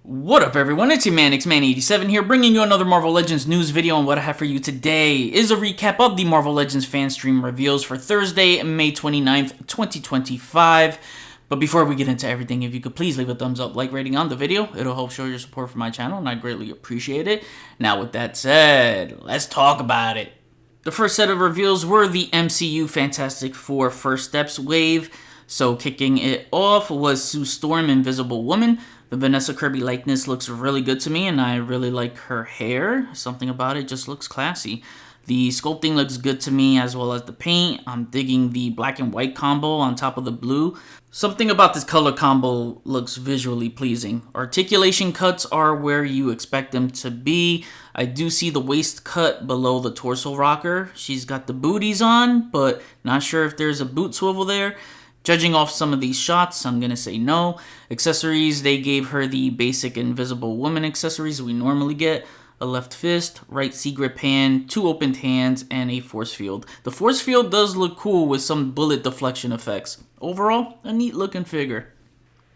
What up everyone, it's your man, X-Man87 here, bringing you another Marvel Legends news video, and what I have for you today is a recap of the Marvel Legends Fanstream reveals for Thursday, May 29th, 2025. But before we get into everything, if you could please leave a thumbs up, like, rating on the video, it'll help show your support for my channel, and I greatly appreciate it. Now with that said, let's talk about it. The first set of reveals were the MCU Fantastic 4 First Steps wave. So kicking it off was Sue Storm, Invisible Woman. The Vanessa Kirby likeness looks really good to me, and I really like her hair. Something about it just looks classy. The sculpting looks good to me, as well as the paint. I'm digging the black and white combo on top of the blue. Something about this color combo looks visually pleasing. Articulation cuts are where you expect them to be. I do see the waist cut below the torso rocker. She's got the booties on, but not sure if there's a boot swivel there. Judging off some of these shots, I'm going to say no. Accessories, they gave her the basic Invisible Woman accessories we normally get. A left fist, right C-grip hand, two opened hands, and a force field. The force field does look cool with some bullet deflection effects. Overall, a neat looking figure.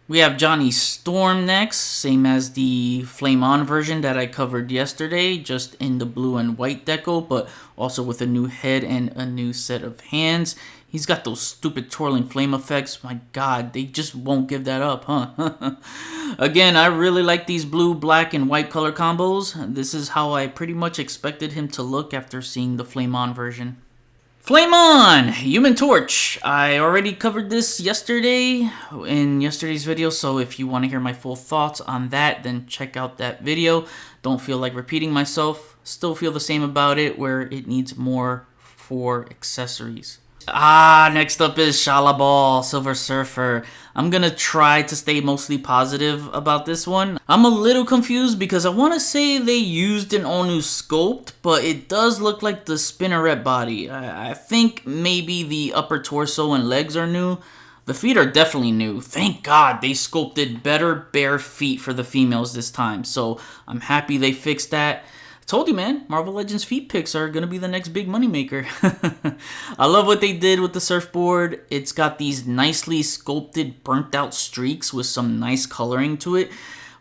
We have Johnny Storm next, same as the Flame On version that I covered yesterday, just in the blue and white deco, but also with a new head and a new set of hands. He's got those stupid twirling flame effects. My god, they just won't give that up, huh? Again, I really like these blue, black, and white color combos. This is how I pretty much expected him to look after seeing the Flame On version. Flame On! Human Torch. I already covered this yesterday in yesterday's video, so if you want to hear my full thoughts on that, then check out that video. Don't feel like repeating myself. Still feel the same about it, where it needs more for accessories. Next up is Schumagor, Silver Surfer. I'm gonna try to stay mostly positive about this one. I'm a little confused because I want to say they used an all new sculpt, but it does look like the spinneret body. I think maybe the upper torso and legs are new. The feet are definitely new. Thank God they sculpted better bare feet for the females this time, so I'm happy they fixed that. Told you, man, Marvel Legends feet pics are going to be the next big moneymaker. I love what they did with the surfboard. It's got these nicely sculpted burnt out streaks with some nice coloring to it.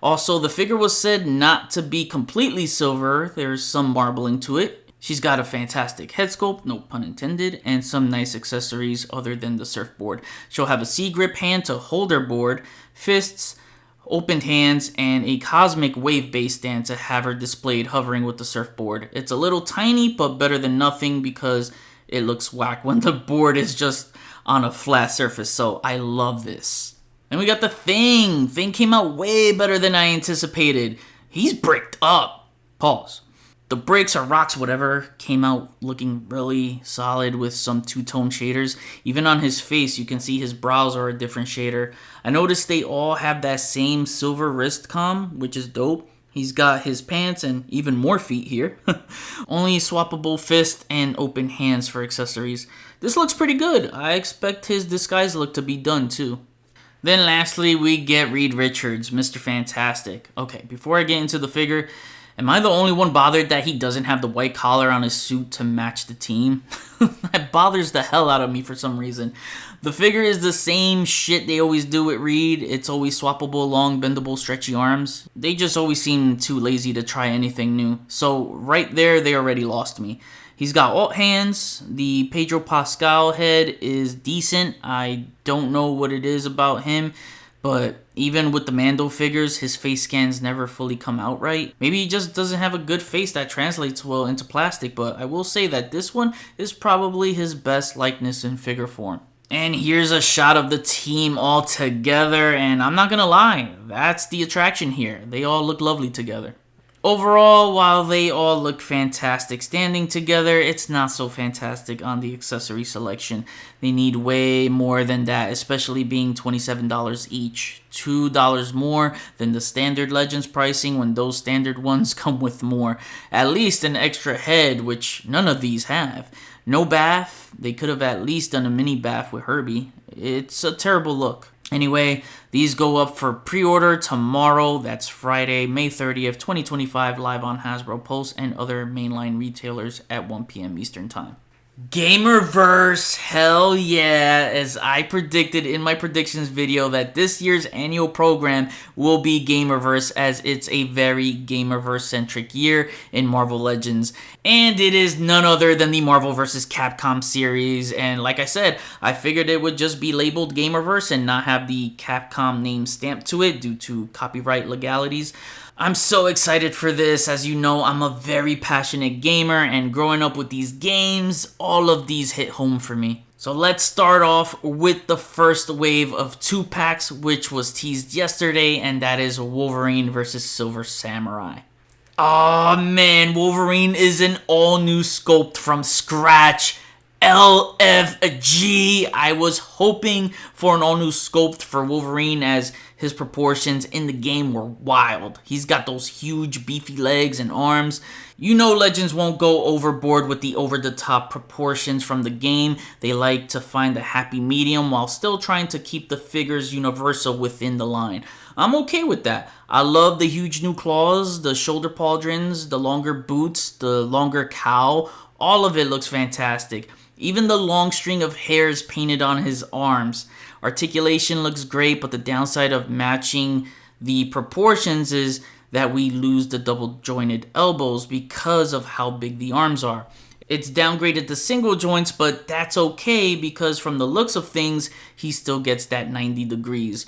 Also, the figure was said not to be completely silver. There's some marbling to it. She's got a fantastic head sculpt, no pun intended, and some nice accessories other than the surfboard. She'll have a C-grip hand to hold her board, fists, opened hands, and a cosmic wave base stand to have her displayed hovering with the surfboard. It's a little tiny, but better than nothing because it looks whack when the board is just on a flat surface, so I love this. And we got the Thing. Thing came out way better than I anticipated. He's bricked up. Pause. The bricks or rocks, whatever, came out looking really solid with some two-tone shaders. Even on his face, you can see his brows are a different shader. I noticed they all have that same silver wrist com, which is dope. He's got his pants and even more feet here. Only swappable fist and open hands for accessories. This looks pretty good. I expect his disguise look to be done too. Then lastly, we get Reed Richards, Mr. Fantastic. Okay, before I get into the figure, am I the only one bothered that he doesn't have the white collar on his suit to match the team? That bothers the hell out of me for some reason. The figure is the same shit they always do with Reed. It's always swappable, long, bendable, stretchy arms. They just always seem too lazy to try anything new. So right there, they already lost me. He's got alt hands. The Pedro Pascal head is decent. I don't know what it is about him, but even with the Mando figures, his face scans never fully come out right. Maybe he just doesn't have a good face that translates well into plastic, but I will say that this one is probably his best likeness in figure form. And here's a shot of the team all together, and I'm not gonna lie, that's the attraction here. They all look lovely together. Overall, while they all look fantastic standing together, it's not so fantastic on the accessory selection. They need way more than that, especially being $27 each. $2 more than the standard Legends pricing when those standard ones come with more. At least an extra head, which none of these have. No bath. They could have at least done a mini bath with Herbie. It's a terrible look. Anyway, these go up for pre-order tomorrow. That's Friday, May 30th, 2025, live on Hasbro Pulse and other mainline retailers at 1 p.m. Eastern Time. Gamerverse, hell yeah, as I predicted in my predictions video that this year's annual program will be Gamerverse, as it's a very Gamerverse-centric year in Marvel Legends. And it is none other than the Marvel vs. Capcom series, and like I said, I figured it would just be labeled Gamerverse and not have the Capcom name stamped to it due to copyright legalities. I'm so excited for this. As you know, I'm a very passionate gamer, and growing up with these games, all of these hit home for me. So let's start off with the first wave of 2 packs, which was teased yesterday, and that is Wolverine versus Silver Samurai. Oh man, Wolverine is an all-new sculpt from scratch. LFG. I was hoping for an all-new sculpt for Wolverine, as his proportions in the game were wild. He's got those huge beefy legs and arms. You know Legends won't go overboard with the over-the-top proportions from the game. They like to find a happy medium while still trying to keep the figures universal within the line. I'm okay with that. I love the huge new claws, the shoulder pauldrons, the longer boots, the longer cowl. All of it looks fantastic. Even the long string of hairs painted on his arms. Articulation looks great, but the downside of matching the proportions is that we lose the double jointed elbows because of how big the arms are. It's downgraded to single joints, but that's okay because from the looks of things, he still gets that 90 degrees.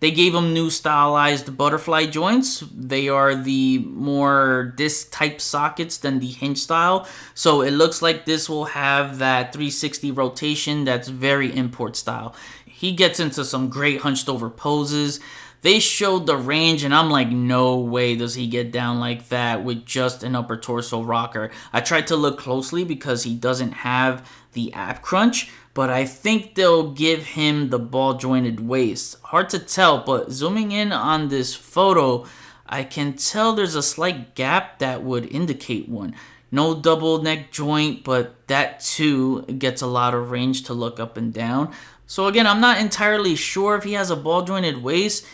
They gave him new stylized butterfly joints. They are the more disc type sockets than the hinge style. So it looks like this will have that 360 rotation that's very import style. He gets into some great hunched over poses. They showed the range and I'm like, no way does he get down like that with just an upper torso rocker. I tried to look closely because he doesn't have the ab crunch, but I think they'll give him the ball jointed waist. Hard to tell, but zooming in on this photo, I can tell there's a slight gap that would indicate one. No double neck joint, but that too gets a lot of range to look up and down. So again, I'm not entirely sure if he has a ball jointed waist.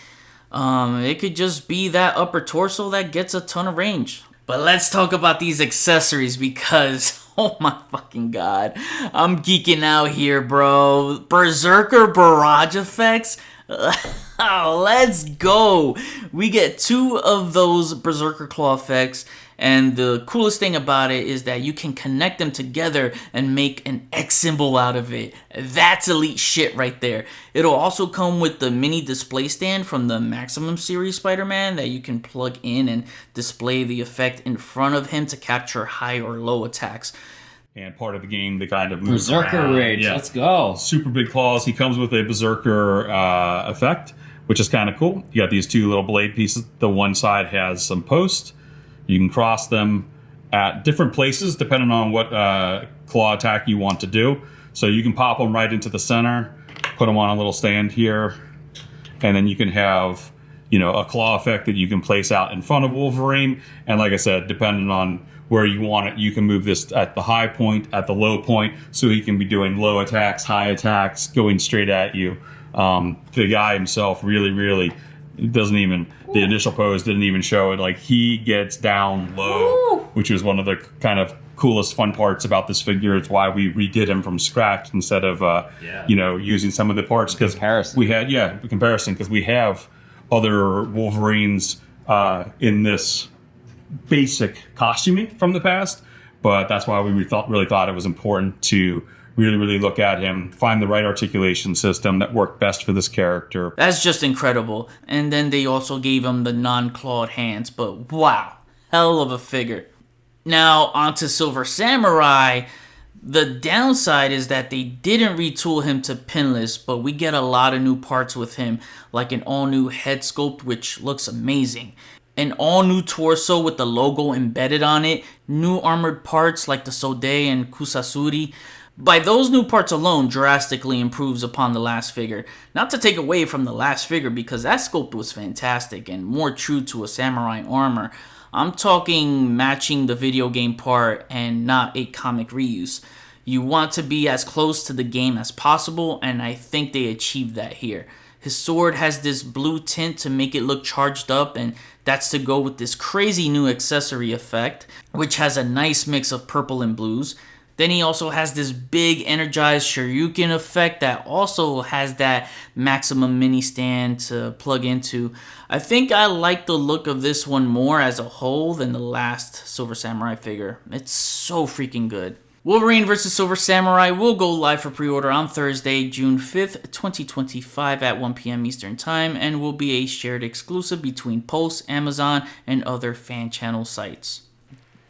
It could just be that upper torso that gets a ton of range. But let's talk about these accessories because, oh my fucking god, I'm geeking out here, bro. Berserker barrage effects? Let's go. We get 2 of those Berserker claw effects, and the coolest thing about it is that you can connect them together and make an X symbol out of it. That's elite shit right there. It'll also come with the mini display stand from the Maximum series Spider-Man that you can plug in and display the effect in front of him to capture high or low attacks. And part of the game, they kind of moves Berserker around. rage, Yeah. let's go. Super big claws. He comes with a Berserker effect, which is kind of cool. You got these 2 little blade pieces. The one side has some posts. You can cross them at different places depending on what claw attack you want to do. So you can pop them right into the center, put them on a little stand here, and then you can have, a claw effect that you can place out in front of Wolverine. And like I said, depending on where you want it, you can move this at the high point, at the low point, so he can be doing low attacks, high attacks, going straight at you. The guy himself really doesn't even, the initial pose didn't even show it. Like, he gets down low, which was one of the kind of coolest fun parts about this figure. It's why we redid him from scratch instead of using some of the parts, because we had comparison, because we have other Wolverines in this basic costuming from the past, but that's why we really thought it was important to really look at him, find the right articulation system that worked best for this character. That's just incredible. And then they also gave him the non-clawed hands, but wow, hell of a figure. Now onto Silver Samurai. The downside is that they didn't retool him to pinless, but we get a lot of new parts with him, like an all-new head sculpt, which looks amazing. An all-new torso with the logo embedded on it, new armored parts like the Sode and Kusasuri. By those new parts alone, drastically improves upon the last figure. Not to take away from the last figure, because that sculpt was fantastic and more true to a samurai armor. I'm talking matching the video game part and not a comic reuse. You want to be as close to the game as possible, and I think they achieved that here. His sword has this blue tint to make it look charged up, and that's to go with this crazy new accessory effect, which has a nice mix of purple and blues. Then he also has this big energized Shoryuken effect that also has that maximum mini stand to plug into. I think I like the look of this one more as a whole than the last Silver Samurai figure. It's so freaking good. Wolverine vs. Silver Samurai will go live for pre-order on Thursday, June 5th, 2025 at 1 p.m. Eastern Time and will be a shared exclusive between Pulse, Amazon, and other fan channel sites.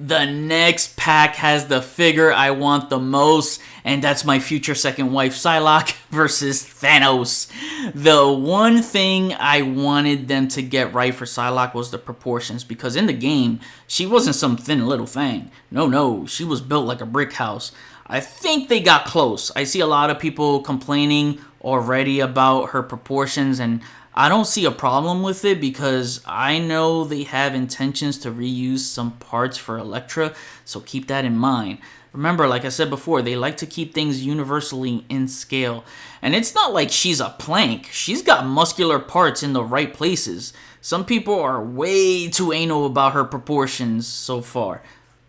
The next pack has the figure I want the most, and that's my future second wife Psylock versus Thanos. The one thing I wanted them to get right for Psylock was the proportions, because in the game, she wasn't some thin little thing. No, she was built like a brick house. I think they got close. I see a lot of people complaining already about her proportions, and I don't see a problem with it because I know they have intentions to reuse some parts for Elektra, so keep that in mind. Remember, like I said before, they like to keep things universally in scale. And it's not like she's a plank. She's got muscular parts in the right places. Some people are way too anal about her proportions so far.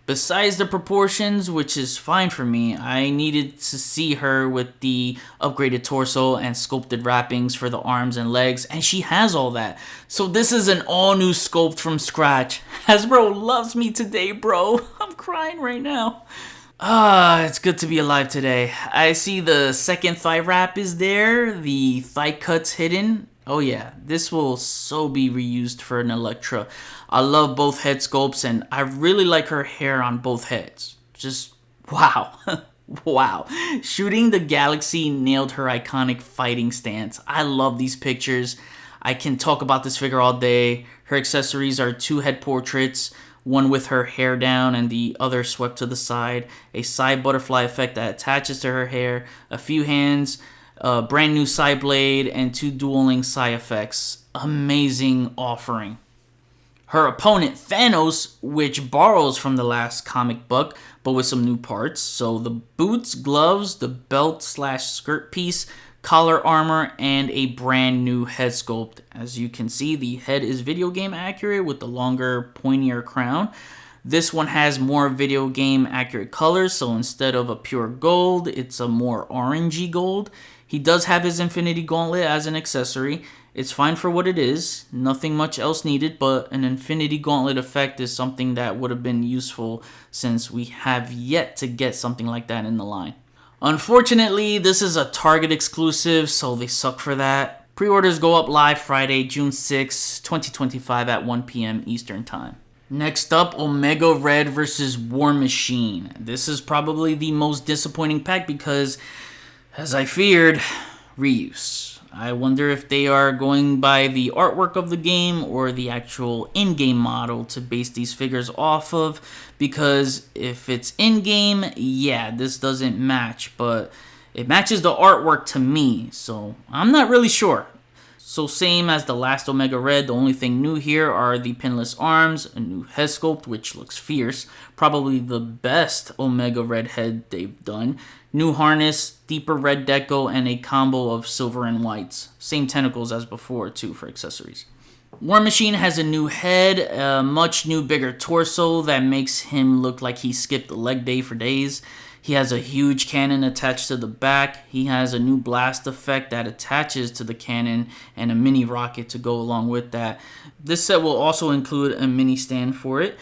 Besides the proportions, which is fine for me, I needed to see her with the upgraded torso and sculpted wrappings for the arms and legs, and she has all that. So this is an all-new sculpt from scratch. Hasbro loves me today, bro. I'm crying right now. It's good to be alive today. I see the second thigh wrap is there, the thigh cuts hidden. Oh yeah, this will so be reused for an Elektra. I love both head sculpts and I really like her hair on both heads. Just wow. Wow. Shooting the Galaxy nailed her iconic fighting stance. I love these pictures. I can talk about this figure all day. Her accessories are 2 head portraits, one with her hair down and the other swept to the side, a side butterfly effect that attaches to her hair, a few hands, a brand new side blade, and 2 dueling side effects. Amazing offering. Her opponent, Thanos, which borrows from the last comic book, but with some new parts. So the boots, gloves, the belt/skirt piece, collar armor, and a brand new head sculpt. As you can see, the head is video game accurate with the longer, pointier crown. This one has more video game accurate colors, so instead of a pure gold, it's a more orangey gold. He does have his Infinity Gauntlet as an accessory. It's fine for what it is, nothing much else needed, but an Infinity Gauntlet effect is something that would have been useful since we have yet to get something like that in the line. Unfortunately, this is a Target exclusive, so they suck for that. Pre-orders go up live Friday, June 6, 2025 at 1 p.m. Eastern Time. Next up, Omega Red versus War Machine. This is probably the most disappointing pack because, as I feared, reuse. I wonder if they are going by the artwork of the game or the actual in-game model to base these figures off of, because if it's in-game, yeah, this doesn't match, but it matches the artwork to me, so I'm not really sure. So same as the last Omega Red, the only thing new here are the pinless arms, a new head sculpt which looks fierce, probably the best Omega Red head they've done, new harness, deeper red deco, and a combo of silver and whites. Same tentacles as before too for accessories. War Machine has a new head, a much new bigger torso that makes him look like he skipped leg day for days. He has a huge cannon attached to the back. He has a new blast effect that attaches to the cannon and a mini rocket to go along with that. This set will also include a mini stand for it.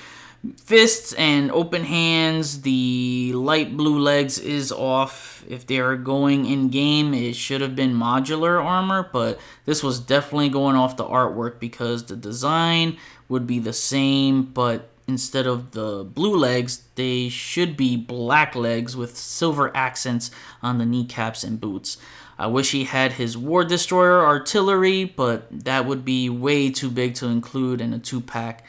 Fists and open hands. The light blue legs is off. If they are going in game, it should have been modular armor, but this was definitely going off the artwork because the design would be the same, but instead of the blue legs, they should be black legs with silver accents on the kneecaps and boots. I wish he had his War Destroyer artillery, but that would be way too big to include in a 2-pack.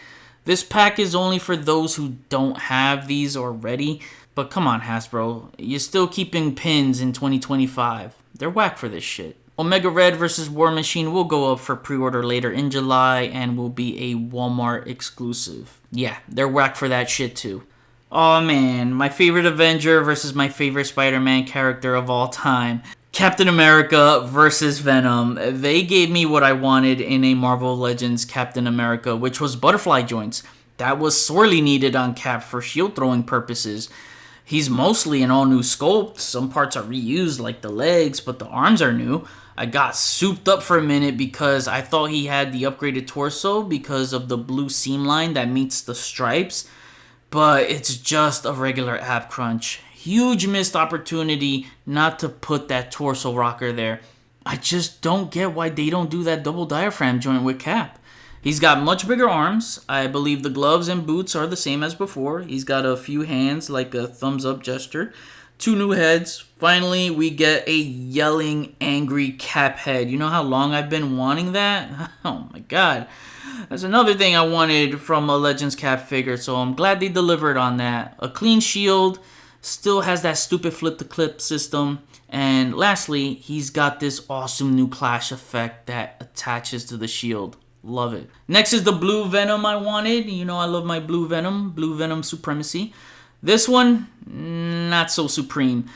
This pack is only for those who don't have these already, but come on Hasbro, you're still keeping pins in 2025. They're whack for this shit. Omega Red vs. War Machine will go up for pre-order later in July and will be a Walmart exclusive. Yeah, they're whack for that shit too. Aw man, my favorite Avenger versus my favorite Spider-Man character of all time. Captain America versus Venom. They gave me what I wanted in a Marvel Legends Captain America, which was butterfly joints. That was sorely needed on Cap for shield throwing purposes. He's mostly an all-new sculpt. Some parts are reused, like the legs, but the arms are new. I got souped up for a minute because I thought he had the upgraded torso because of the blue seam line that meets the stripes, but it's just a regular ab crunch. Huge missed opportunity not to put that torso rocker there. I just don't get why they don't do that double diaphragm joint with Cap. He's got much bigger arms. I believe the gloves and boots are the same as before. He's got a few hands, like a thumbs up gesture. 2 new heads. Finally, we get a yelling, angry Cap head. You know how long I've been wanting that? Oh my god. That's another thing I wanted from a Legends Cap figure, so I'm glad they delivered on that. A clean shield, still has that stupid flip-to-clip system. And lastly, he's got this awesome new clash effect that attaches to the shield. Love it. Next is the blue Venom I wanted. You know I love my blue Venom supremacy. This one, not so supreme,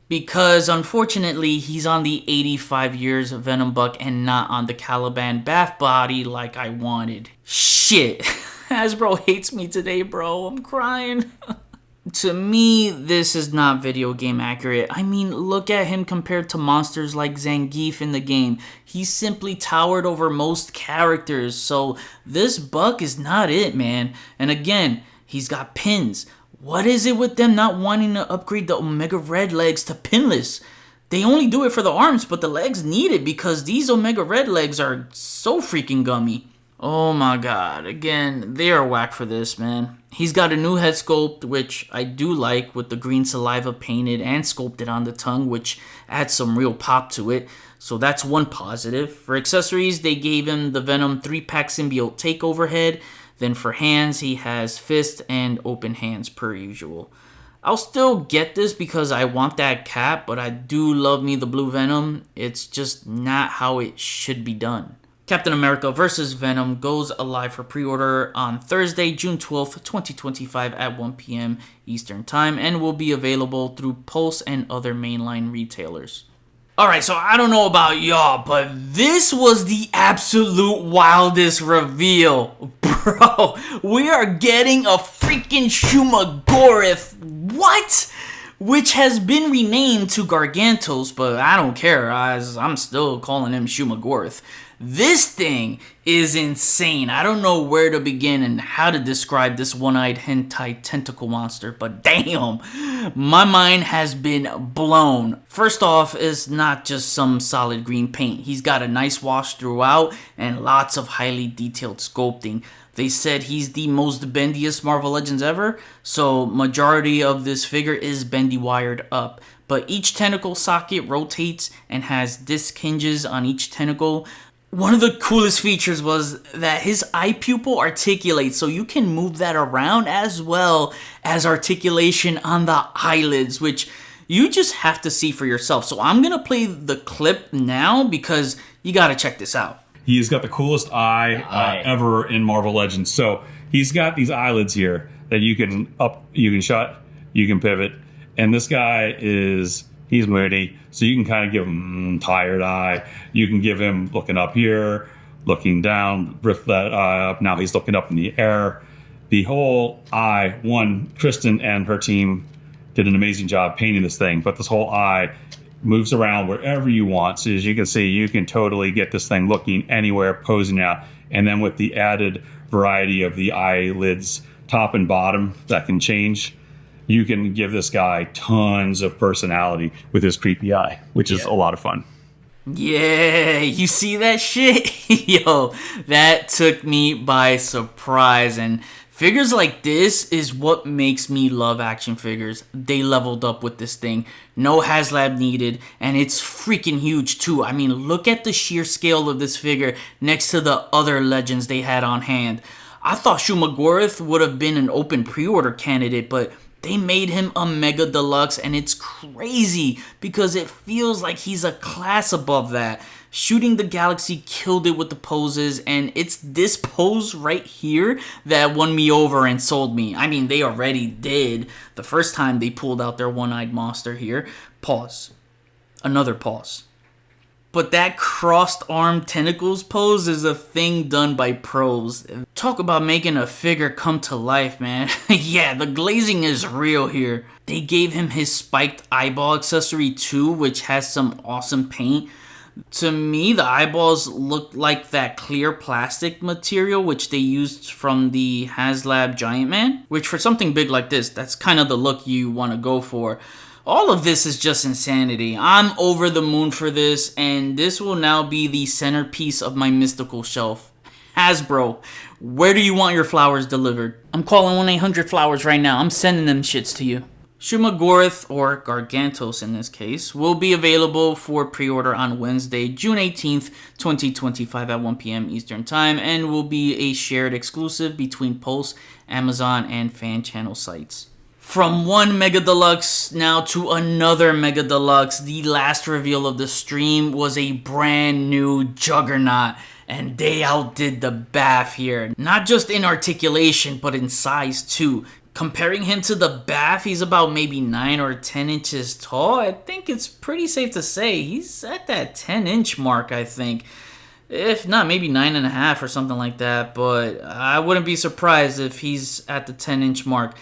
because unfortunately he's on the 85 years of Venom Buck and not on the Caliban bath body like I wanted. Shit. Hasbro hates me today, bro. I'm crying. To me, this is not video game accurate. I mean, look at him compared to monsters like Zangief in the game. He simply towered over most characters, so this Buck is not it, man. And again, he's got pins. What is it with them not wanting to upgrade the Omega Red legs to pinless? They only do it for the arms, but the legs need it because these Omega Red legs are so freaking gummy. Oh my god, again, they are whack for this, man. He's got a new head sculpt, which I do like, with the green saliva painted and sculpted on the tongue, which adds some real pop to it. So that's one positive. For accessories, they gave him the Venom 3-pack symbiote takeover head. Then for hands, he has fist and open hands per usual. I'll still get this because I want that Cap, but I do love me the blue Venom. It's just not how it should be done. Captain America vs. Venom goes live for pre-order on Thursday, June 12th, 2025 at 1 p.m. Eastern Time and will be available through Pulse and other mainline retailers. Alright, so I don't know about y'all, but this was the absolute wildest reveal. Bro, we are getting a freaking Schumagor. What? Which has been renamed to Gargantos, but I don't care, as I'm still calling him Schumagor. This thing is insane. I don't know where to begin and how to describe this one-eyed hentai tentacle monster, but damn, my mind has been blown. First off, it's not just some solid green paint. He's got a nice wash throughout and lots of highly detailed sculpting. They said he's the most bendiest Marvel Legends ever, so majority of this figure is bendy wired up. But each tentacle socket rotates and has disc hinges on each tentacle. One of the coolest features was that his eye pupil articulates, so you can move that around as well as articulation on the eyelids, which you just have to see for yourself. So I'm going to play the clip now because you got to check this out. He's got the coolest eye ever in Marvel Legends. So he's got these eyelids here that you can shut, you can pivot. And this guy he's moody, so you can kind of give him tired eye. You can give him looking up here, looking down, lift that eye up. Now he's looking up in the air. The whole eye, Kristen and her team did an amazing job painting this thing, but this whole eye moves around wherever you want. So as you can see, you can totally get this thing looking anywhere, posing out. And then with the added variety of the eyelids, top and bottom, that can change, you can give this guy tons of personality with his creepy eye, which is a lot of fun. Yeah, you see that shit? Yo, that took me by surprise. And figures like this is what makes me love action figures. They leveled up with this thing. No HasLab needed, and it's freaking huge too. I mean, look at the sheer scale of this figure next to the other legends they had on hand. I thought Schumagor would have been an open pre-order candidate, but they made him a Mega Deluxe, and it's crazy because it feels like he's a class above that. Shooting the Galaxy killed it with the poses, and it's this pose right here that won me over and sold me. I mean, they already did the first time they pulled out their one-eyed monster here. Pause. Another pause. But that crossed arm tentacles pose is a thing done by pros. Talk about making a figure come to life, man. Yeah, the glazing is real here. They gave him his spiked eyeball accessory too, which has some awesome paint. To me, the eyeballs look like that clear plastic material which they used from the HasLab Giant Man, which for something big like this, that's kind of the look you want to go for. All of this is just insanity. I'm over the moon for this, and this will now be the centerpiece of my mystical shelf. Hasbro, where do you want your flowers delivered? I'm calling 1-800-Flowers right now. I'm sending them shits to you. Schumagor, or Gargantos in this case, will be available for pre-order on Wednesday, June 18th, 2025 at 1 p.m. Eastern Time, and will be a shared exclusive between Pulse, Amazon, and fan channel sites. From one Mega Deluxe now to another Mega Deluxe, the last reveal of the stream was a brand new Juggernaut, and they outdid the BAF here. Not just in articulation, but in size too. Comparing him to the BAF, he's about maybe 9 or 10 inches tall. I think it's pretty safe to say he's at that 10-inch mark, I think. If not, maybe 9.5 or something like that, but I wouldn't be surprised if he's at the 10-inch mark.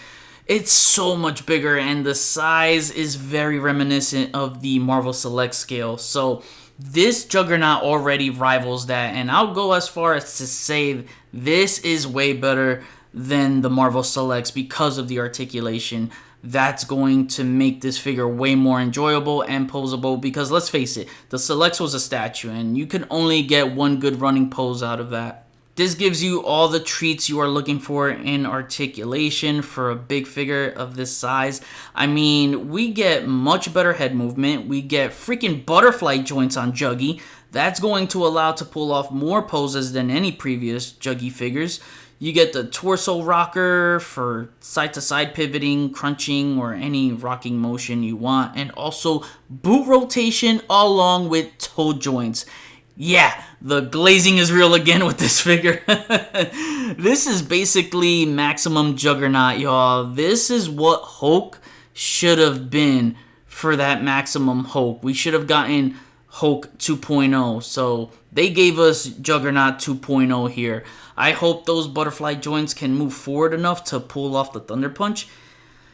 It's so much bigger, and the size is very reminiscent of the Marvel Select scale. So this Juggernaut already rivals that, and I'll go as far as to say this is way better than the Marvel Selects because of the articulation. That's going to make this figure way more enjoyable and posable, because let's face it, the Selects was a statue, and you can only get one good running pose out of that. This gives you all the treats you are looking for in articulation for a big figure of this size. I mean, we get much better head movement. We get freaking butterfly joints on Juggy. That's going to allow to pull off more poses than any previous Juggy figures. You get the torso rocker for side-to-side pivoting, crunching, or any rocking motion you want. And also boot rotation along with toe joints. Yeah, the glazing is real again with this figure. This is basically maximum Juggernaut, y'all. This is what Hulk should have been for that maximum Hulk. We should have gotten Hulk 2.0. So they gave us Juggernaut 2.0 here. I hope those butterfly joints can move forward enough to pull off the Thunder Punch.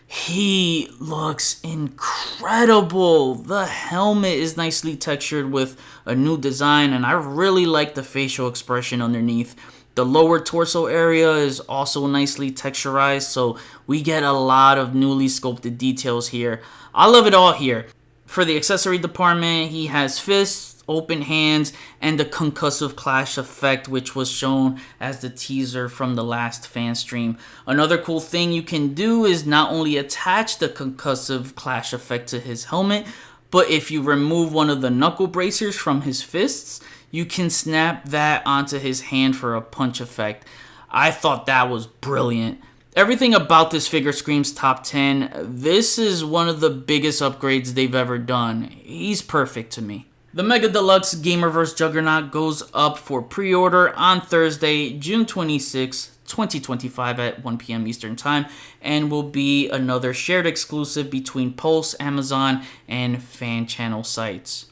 He looks incredible. The helmet is nicely textured with a new design, and I really like the facial expression underneath. The lower torso area is also nicely texturized, so we get a lot of newly sculpted details here. I love it all here. For the accessory department, he has fists, open hands, and the concussive clash effect, which was shown as the teaser from the last fan stream. Another cool thing you can do is not only attach the concussive clash effect to his helmet, but if you remove one of the knuckle bracers from his fists, you can snap that onto his hand for a punch effect. I thought that was brilliant. Everything about this figure screams top 10. This is one of the biggest upgrades they've ever done. He's perfect to me. The Mega Deluxe Gamerverse Juggernaut goes up for pre-order on Thursday, June 26, 2025 at 1 p.m. Eastern Time, and will be another shared exclusive between Pulse, Amazon, and fan channel sites.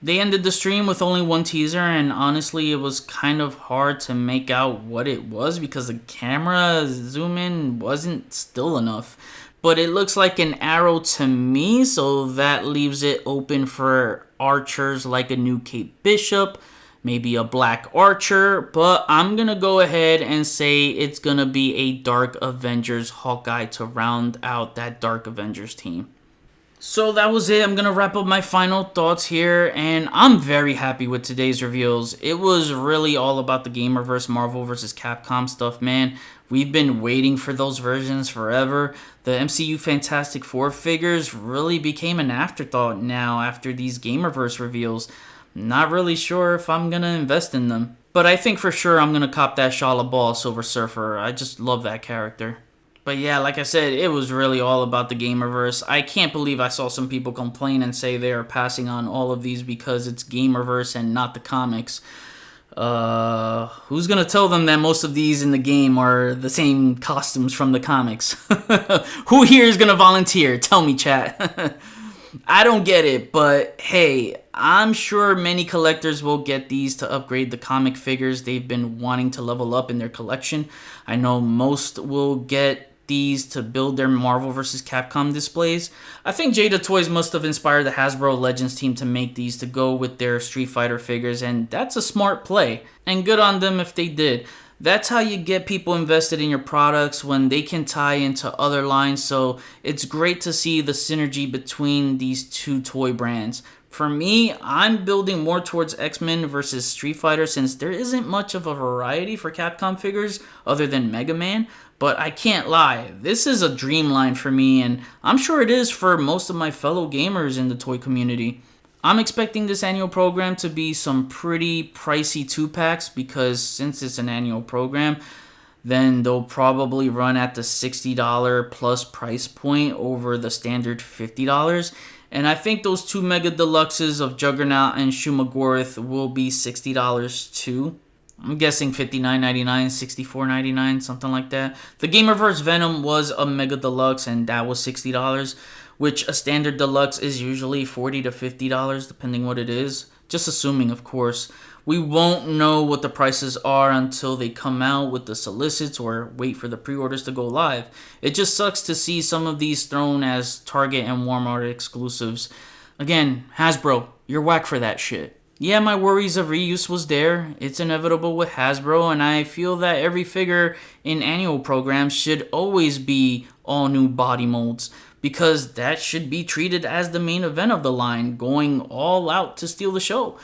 They ended the stream with only one teaser, and honestly, it was kind of hard to make out what it was because the camera zoom in wasn't still enough. But it looks like an arrow to me, so that leaves it open for archers like a new Kate Bishop, maybe a Black Archer, but I'm gonna go ahead and say it's gonna be a Dark Avengers Hawkeye to round out that Dark Avengers team. So that was it. I'm gonna wrap up my final thoughts here, and I'm very happy with today's reveals. It was really all about the Gamerverse Marvel vs. Capcom stuff, man. We've been waiting for those versions forever. The MCU Fantastic Four figures really became an afterthought now after these Gamerverse reveals. Not really sure if I'm gonna invest in them, but I think for sure I'm gonna cop that Shala Ball Silver Surfer. I just love that character. But yeah, like I said, it was really all about the Gamerverse. I can't believe I saw some people complain and say they are passing on all of these because it's Gamerverse and not the comics. Who's gonna tell them that most of these in the game are the same costumes from the comics? Who here is gonna volunteer? Tell me, chat. I don't get it, but hey, I'm sure many collectors will get these to upgrade the comic figures they've been wanting to level up in their collection. I know most will get these to build their Marvel vs. Capcom displays. I think Jada Toys must have inspired the Hasbro Legends team to make these to go with their Street Fighter figures, and that's a smart play, and good on them if they did. That's how you get people invested in your products, when they can tie into other lines, so it's great to see the synergy between these two toy brands. For me, I'm building more towards X-Men versus Street Fighter, since there isn't much of a variety for Capcom figures other than Mega Man. But I can't lie, this is a dream line for me, and I'm sure it is for most of my fellow gamers in the toy community. I'm expecting this annual program to be some pretty pricey 2-packs, because since it's an annual program, then they'll probably run at the $60 plus price point over the standard $50. And I think those two Mega Deluxes of Juggernaut and Schumagor will be $60 too. I'm guessing $59.99, $64.99, something like that. The Gamerverse Venom was a Mega Deluxe, and that was $60, which a standard deluxe is usually $40 to $50, depending what it is. Just assuming, of course. We won't know what the prices are until they come out with the solicits or wait for the pre-orders to go live. It just sucks to see some of these thrown as Target and Walmart exclusives. Again, Hasbro, you're whack for that shit. Yeah, my worries of reuse was there. It's inevitable with Hasbro, and I feel that every figure in annual programs should always be all new body molds, because that should be treated as the main event of the line, going all out to steal the show.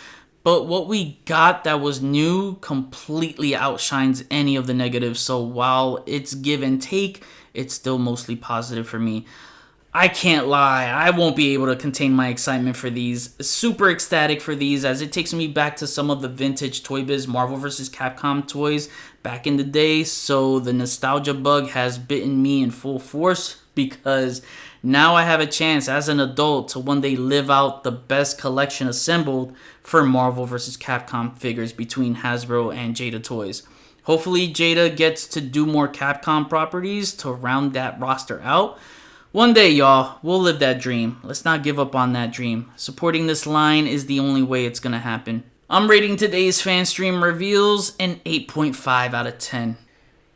But what we got that was new completely outshines any of the negatives, so while it's give and take, it's still mostly positive for me. I can't lie, I won't be able to contain my excitement for these. Super ecstatic for these, as it takes me back to some of the vintage Toy Biz Marvel vs. Capcom toys back in the day, so the nostalgia bug has bitten me in full force, because now I have a chance as an adult to one day live out the best collection assembled for Marvel vs. Capcom figures between Hasbro and Jada Toys. Hopefully Jada gets to do more Capcom properties to round that roster out. One day, y'all, we'll live that dream. Let's not give up on that dream. Supporting this line is the only way it's gonna happen. I'm rating today's Fanstream reveals an 8.5 out of 10.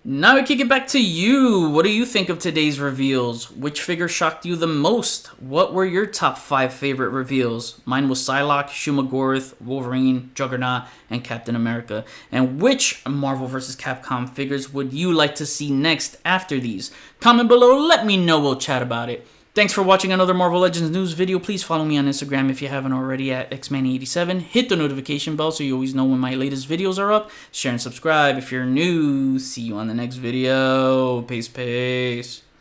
Now we kick it back to you. What do you think of today's reveals? Which figure shocked you the most? What were your top 5 favorite reveals? Mine was Psylock, Schumagor, Wolverine, Juggernaut, and Captain America. And which Marvel vs. Capcom figures would you like to see next after these? Comment below, let me know, we'll chat about it. Thanks for watching another Marvel Legends news video. Please follow me on Instagram if you haven't already at xman87. Hit the notification bell so you always know when my latest videos are up. Share and subscribe if you're new. See you on the next video. Peace, peace.